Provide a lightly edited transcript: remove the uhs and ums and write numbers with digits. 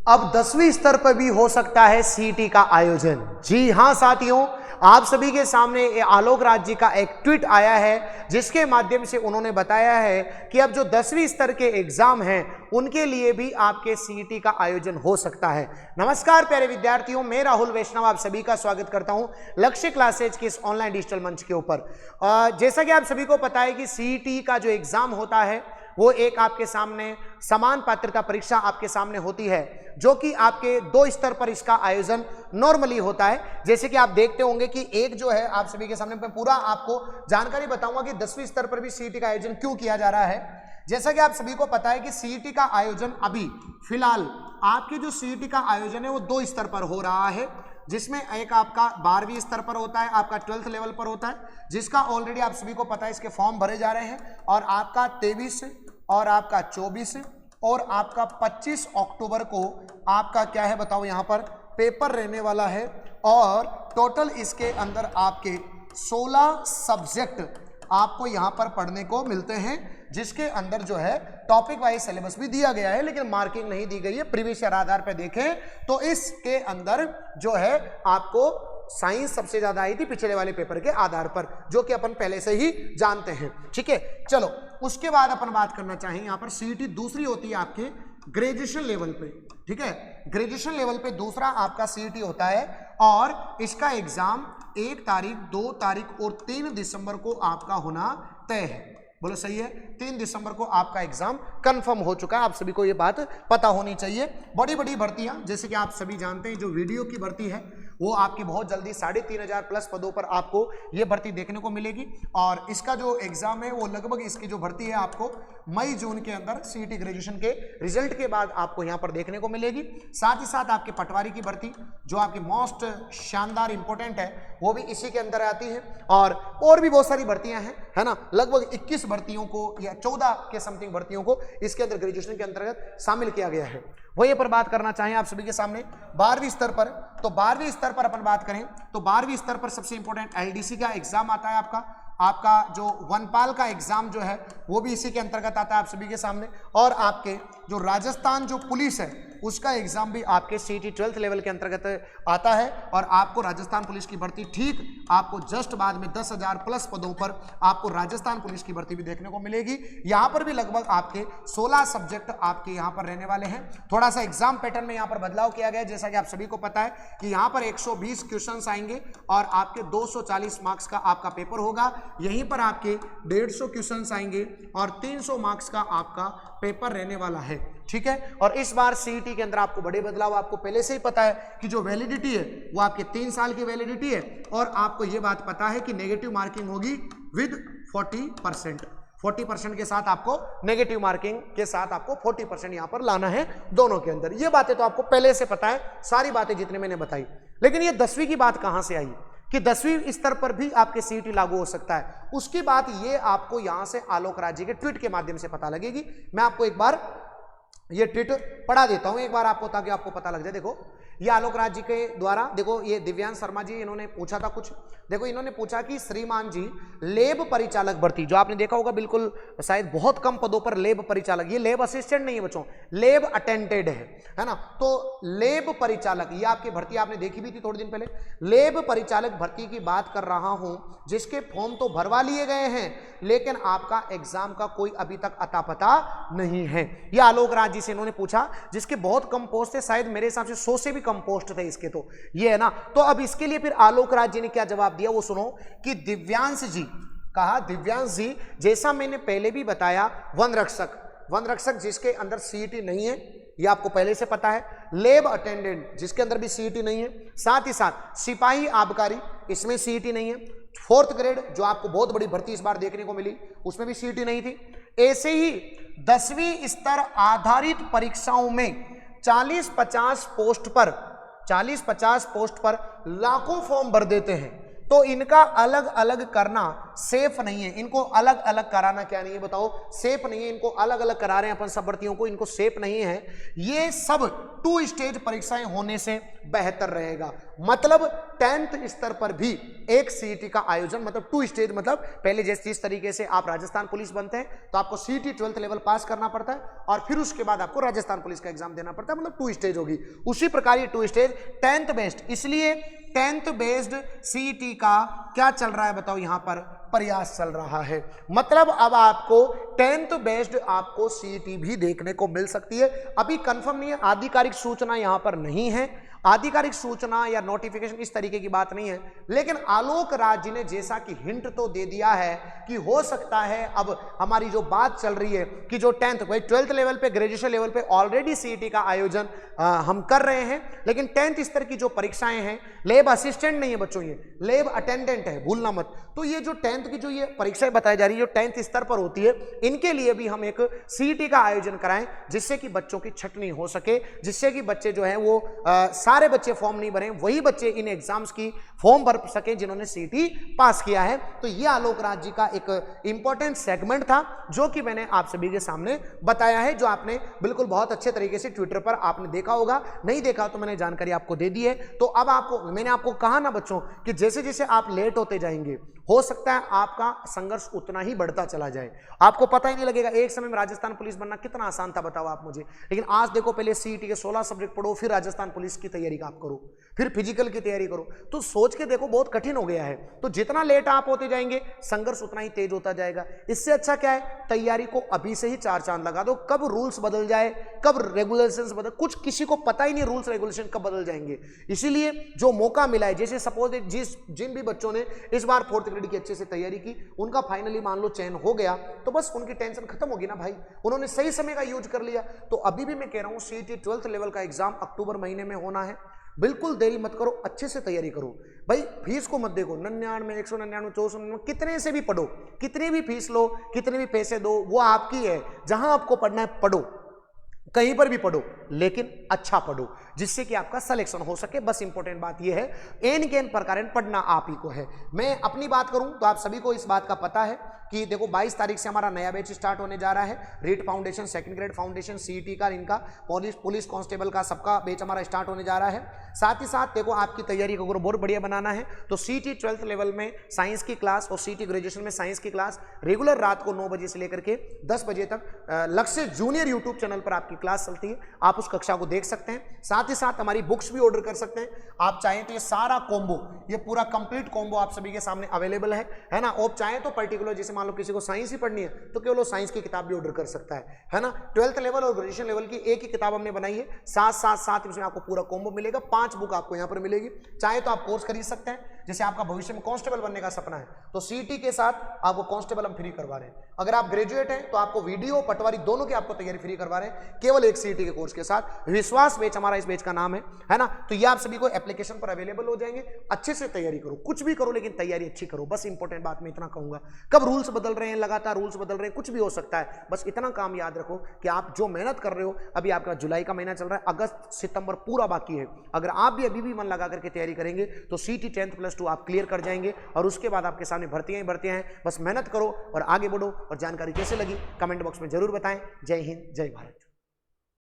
अब 10वीं स्तर पर भी हो सकता है सीईटी का आयोजन। जी हां साथियों, आप सभी के सामने आलोक राज जी का एक ट्वीट आया है जिसके माध्यम से उन्होंने बताया है कि अब जो 10वीं स्तर के एग्जाम हैं उनके लिए भी आपके सीईटी का आयोजन हो सकता है। नमस्कार प्यारे विद्यार्थियों, मैं राहुल वैष्णव आप सभी का स्वागत करता हूं लक्ष्य क्लासेज के इस ऑनलाइन डिजिटल मंच के ऊपर। जैसा कि आप सभी को पता है कि सीईटी का जो एग्जाम होता है वो एक आपके सामने समान पात्रता परीक्षा आपके सामने होती है, जो कि आपके 2 स्तर पर इसका आयोजन नॉर्मली होता है। जैसे कि आप देखते होंगे कि एक जो है आप सभी के सामने मैं पूरा आपको जानकारी बताऊंगा कि 10वीं स्तर पर भी सीईटी का आयोजन क्यों किया जा रहा है। जैसा कि आप सभी को पता है कि सीईटी का आयोजन अभी फिलहाल आपके जो सीईटी का आयोजन है वो 2 स्तर पर हो रहा है, जिसमें एक आपका 12वीं स्तर पर होता है, आपका 12th लेवल पर होता है, जिसका ऑलरेडी आप सभी को पता है इसके फॉर्म भरे जा रहे हैं, और आपका 23 और आपका 24 और आपका 25 अक्टूबर को आपका क्या है बताओ यहाँ पर पेपर रहने वाला है। और टोटल इसके अंदर आपके 16 सब्जेक्ट आपको यहाँ पर पढ़ने को मिलते हैं, जिसके अंदर जो है टॉपिक वाइज सिलेबस भी दिया गया है, लेकिन मार्किंग नहीं दी गई है। प्रीवियस ईयर आधार पर देखें तो इसके अंदर जो है आपको साइंस सबसे ज्यादा आई थी पिछले वाले पेपर के आधार पर, जो कि अपन पहले से ही जानते हैं। ठीक है, चलो उसके बाद अपन बात करना चाहें यहाँ पर सीईटी दूसरी होती है आपके ग्रेजुएशन लेवल पे। ठीक है, ग्रेजुएशन लेवल पे दूसरा आपका सीईटी होता है, और इसका एग्जाम 1 तारीख 2 तारीख और 3 दिसंबर को आपका होना तय है। बोलो सही है, 3 दिसंबर को आपका एग्जाम कंफर्म हो चुका है। आप सभी को ये बात पता होनी चाहिए। बड़ी बड़ी भर्तियां जैसे कि आप सभी जानते हैं, जो वीडियो की भर्ती है वो आपकी बहुत जल्दी 3500 प्लस पदों पर आपको ये भर्ती देखने को मिलेगी, और इसका जो एग्जाम है वो लगभग इसकी जो भर्ती है आपको मई जून के अंदर सीईटी ग्रेजुएशन के रिजल्ट के बाद आपको यहाँ पर देखने को मिलेगी। साथ ही साथ आपके पटवारी की भर्ती जो आपकी मोस्ट शानदार इंपॉर्टेंट है वो भी इसी के अंदर आती है, और भी बहुत सारी भर्तियां हैं, है ना। लगभग 21 भर्तियों को या 14 के समथिंग भर्तियों को इसके अंदर ग्रेजुएशन के अंतर्गत शामिल किया गया है। वही पर बात करना चाहें आप सभी के सामने 12वीं स्तर पर, तो 12वीं स्तर पर अपन बात करें तो 12वीं स्तर पर सबसे इंपॉर्टेंट एलडीसी का एग्जाम आता है। आपका जो वनपाल का एग्जाम जो है वो भी इसी के अंतर्गत आता है आप सभी के सामने, और आपके जो राजस्थान जो पुलिस है उसका एग्जाम भी आपके सीईटी 12th लेवल के अंतर्गत आता है। और आपको राजस्थान पुलिस की भर्ती ठीक आपको जस्ट बाद में 10,000 प्लस पदों पर आपको राजस्थान पुलिस की भर्ती भी देखने को मिलेगी। यहाँ पर भी लगभग आपके 16 सब्जेक्ट आपके यहाँ पर रहने वाले हैं। थोड़ा सा एग्जाम पैटर्न में यहाँ पर बदलाव किया गया है, जैसा कि आप सभी को पता है कि यहाँ पर 120 क्वेश्चन आएंगे और आपके 240 मार्क्स का आपका पेपर होगा। यहीं पर आपके 150 क्वेश्चन आएंगे और 300 मार्क्स का आपका पेपर रहने वाला है। ठीक है, और इस बार सीईटी के अंदर आपको बड़े बदलाव, आपको पहले से ही पता है कि जो वैलिडिटी है वो आपके 3 साल की वैलिडिटी है, और आपको ये बात पता है कि नेगेटिव मार्किंग होगी विद 40% के साथ, आपको नेगेटिव मार्किंग के साथ आपको 40% यहां पर लाना है दोनों के अंदर। ये बातें तो आपको पहले से पता है, सारी बातें जितनी मैंने बताई। लेकिन ये 10वीं की बात कहां से आई कि 10वीं स्तर पर भी आपके सीईटी लागू हो सकता है, उसकी बात ये आपको यहां से आलोक राज जी के ट्वीट के माध्यम से पता लगेगी। मैं आपको एक बार ये ट्वीट पढ़ा देता हूं एक बार आपको, ताकि आपको पता लग जाए। देखो ये आलोक राज जी के द्वारा, देखो ये दिव्यांश शर्मा जी इन्होंने पूछा था कुछ। देखो इन्होंने पूछा कि श्रीमान जी लेब परिचालक भर्ती, जो आपने देखा होगा बिल्कुल शायद बहुत कम पदों पर लेब परिचालक, ये लेब असिस्टेंट नहीं है बच्चों, लेब अटेंडेंट है ना। तो लेब परिचालक ये आपकी भर्ती आपने देखी भी थी थोड़े दिन पहले। लेब परिचालक भर्ती की बात कर रहा हूं, जिसके फॉर्म तो भरवा लिए गए हैं, लेकिन आपका एग्जाम का कोई अभी तक अता पता नहीं है। ये आलोक राज जी से इन्होंने पूछा, जिसके बहुत कम पोस्ट थे, शायद मेरे हिसाब से 100 से भी कम पोस्ट थे इसके, तो ये है ना। तो अब इसके लिए फिर आलोक राज जी ने क्या जवाब दिया वो सुनो कि दिव्यांश जी कहा, दिव्यांश जी जैसा मैंने पहले भी बताया, वन रक्षक जिसके अंदर सीईटी नहीं है, ये आपको पहले से पता है। लेब अटेंडेंट जिसके अंदर भी सीईटी नहीं है, साथ ही साथ सिपाही आबकारी इसमें सीईटी नहीं है। 4th ग्रेड जो आपको बहुत बड़ी भर्ती इस बार देखने को मिली, उसमें भी सीईटी नहीं थी। ऐसे ही 10वीं स्तर आधारित परीक्षाओं में 40-50 पोस्ट पर लाखों फॉर्म भर देते हैं। तो इनका अलग अलग करना सेफ नहीं है। इनको अलग अलग कराना क्या नहीं है बताओ, सेफ नहीं है। इनको अलग अलग करा रहे हैं अपन सब भर्तियों को, इनको सेफ नहीं है। ये सब 2 स्टेज परीक्षाएं होने से बेहतर रहेगा। मतलब 10th स्तर पर भी एक सीईटी का आयोजन, मतलब 2 स्टेज, मतलब पहले जिस तरीके से आप राजस्थान पुलिस बनते हैं तो आपको सीईटी 12th लेवल पास करना पड़ता है और फिर उसके बाद आपको राजस्थान पुलिस का एग्जाम देना पड़ता है, मतलब 2 स्टेज होगी। उसी प्रकार ये 2 स्टेज 10th बेस्ड, इसलिए 10th बेस्ड सीईटी का क्या चल रहा है बताओ, यहां पर प्रयास चल रहा है। मतलब अब आपको 10th बेस्ड आपको सीईटी भी देखने को मिल सकती है। अभी कंफर्म नहीं है, आधिकारिक सूचना यहां पर नहीं है, आधिकारिक सूचना या नोटिफिकेशन इस तरीके की बात नहीं है, लेकिन आलोक राज जी ने जैसा कि हिंट तो दे दिया है कि हो सकता है अब हमारी जो बात चल रही है कि जो 12th लेवल पे, ग्रेजुएशन लेवल पे ऑलरेडी सीईटी का आयोजन हम कर रहे हैं, लेकिन 10th स्तर की जो परीक्षाएं हैं, लैब असिस्टेंट नहीं है बच्चों, ये लैब अटेंडेंट है, भूलना मत। तो ये जो 10th की जो ये परीक्षाएं बताई जा रही है, जो 10th स्तर पर होती है, इनके लिए भी हम एक सीईटी का आयोजन कराएं जिससे कि बच्चों की छटनी हो सके, जिससे कि बच्चे जो है वो सारे बच्चे फॉर्म नहीं भरे, वही बच्चे इन एग्जाम्स की फॉर्म भर सके जिन्होंने सीईटी पास किया है। तो ये आलोक राज जी का एक इंपॉर्टेंट सेगमेंट था जो कि मैंने आप सभी के सामने बताया है, जो आपने बिल्कुल बहुत अच्छे तरीके से ट्विटर पर आपने देखा होगा, नहीं देखा तो मैंने जानकारी आपको दे दी है। तो अब आपको, मैंने आपको कहा ना बच्चों कि जैसे जैसे आप लेट होते जाएंगे हो सकता है आपका संघर्ष उतना ही बढ़ता चला जाए, आपको पता ही नहीं लगेगा। एक समय में राजस्थान पुलिस बनना कितना आसान था बताओ आप मुझे, लेकिन आज देखो, पहले सीईटी के 16 सब्जेक्ट पढ़ो, फिर राजस्थान पुलिस की तैयारी आप करो, फिर फिजिकल की तैयारी करो, तो सोच के देखो बहुत कठिन हो गया है। तो जितना लेट आप होते जाएंगे संघर्ष उतना ही तेज होता जाएगा। इससे अच्छा क्या है, तैयारी को अभी से ही 4 चांद लगा दो। कब रूल्स बदल जाए, कब रेगुलेशंस बदल, कुछ किसी को पता ही नहीं रूल्स रेगुलेशन कब बदल जाएंगे। इसीलिए जो मौका मिला है, जैसे सपोज जिन भी बच्चों ने इस बार 4th ग्रेड की अच्छे से तैयारी की, उनका फाइनली मान लो चयन हो गया, तो बस उनकी टेंशन खत्म होगी ना भाई, उन्होंने सही समय का यूज कर लिया। तो अभी भी मैं कह रहा हूं सीईटी 12th लेवल का एग्जाम अक्टूबर महीने में होना है, बिल्कुल देरी मत करो, अच्छे से तैयारी करो भाई। फीस को मत देखो, 99, 199, 499, कितने से भी पढ़ो, कितनी भी फीस लो, कितने भी पैसे दो, वो आपकी है। जहां आपको पढ़ना है पढ़ो, कहीं पर भी पढ़ो, लेकिन अच्छा पढ़ो जिससे कि आपका सिलेक्शन हो सके। बस इंपॉर्टेंट बात यह है, एन के एन प्रकार पढ़ना आप ही को है। मैं अपनी बात करूं तो आप सभी को इस बात का पता है कि देखो 22 तारीख से हमारा नया बैच स्टार्ट होने जा रहा है। REET foundation, 2nd grade foundation, CET का, इनका पुलिस कांस्टेबल का सबका बैच हमारा स्टार्ट होने जा रहा है। साथ ही साथ देखो आपकी तैयारी को अगर बहुत बढ़िया बनाना है तो सीईटी 12th लेवल में साइंस की क्लास और सीईटी ग्रेजुएशन में साइंस की क्लास रेगुलर रात को 9 बजे से लेकर के 10 बजे तक लक्ष्य जूनियर यूट्यूब चैनल पर आपकी क्लास चलती है, आप उस कक्षा को देख सकते हैं। साथ ही साथ हमारी बुक्स भी ऑर्डर कर सकते हैं, आप चाहें तो ये सारा कॉम्बो, ये पूरा कंप्लीट कॉम्बो आप सभी के सामने अवेलेबल है ना। आप चाहें तो पर्टिकुलर, जैसे मान लो किसी को साइंस ही पढ़नी है तो केवल साइंस की किताब भी ऑर्डर कर सकता है ना। 12th लेवल और ग्रेजुएशन लेवल की एक ही किताब हमने बनाई है, साथ इसमें आपको पूरा कॉम्बो मिलेगा। 5 बुक आपको यहां पर मिलेगी, चाहे तो आप कोर्स खरीद सकते हैं। जैसे आपका भविष्य में कांस्टेबल बनने का सपना है तो सीईटी के साथ आपको कांस्टेबल हम फ्री करवा रहे हैं। अगर आप ग्रेजुएट हैं तो आपको वीडियो पटवारी दोनों की आपको तैयारी फ्री करवा रहे हैं, केवल एक सीईटी के कोर्स के साथ। विश्वास बैच हमारा इस बैच का नाम है ना। तो ये आप सभी को एप्लीकेशन पर अवेलेबल हो जाएंगे। अच्छे से तैयारी करो, कुछ भी करो लेकिन तैयारी अच्छी करो। बस इंपॉर्टेंट बात मैं इतना कहूंगा। कब रूल्स बदल रहे हैं, लगातार रूल्स बदल रहे हैं, कुछ भी हो सकता है, बस इतना काम याद रखो कि आप जो मेहनत कर रहे हो, अभी आपका जुलाई का महीना चल रहा है, अगस्त सितंबर पूरा बाकी है। अगर आप भी अभी भी मन लगा करके तैयारी करेंगे तो सीईटी 10th+2 आप क्लियर कर जाएंगे और उसके बाद आपके सामने भर्तियां ही भर्तियां हैं। बस मेहनत करो और आगे बढ़ो। और जानकारी कैसे लगी कमेंट बॉक्स में जरूर बताएं। जय हिंद, जय भारत।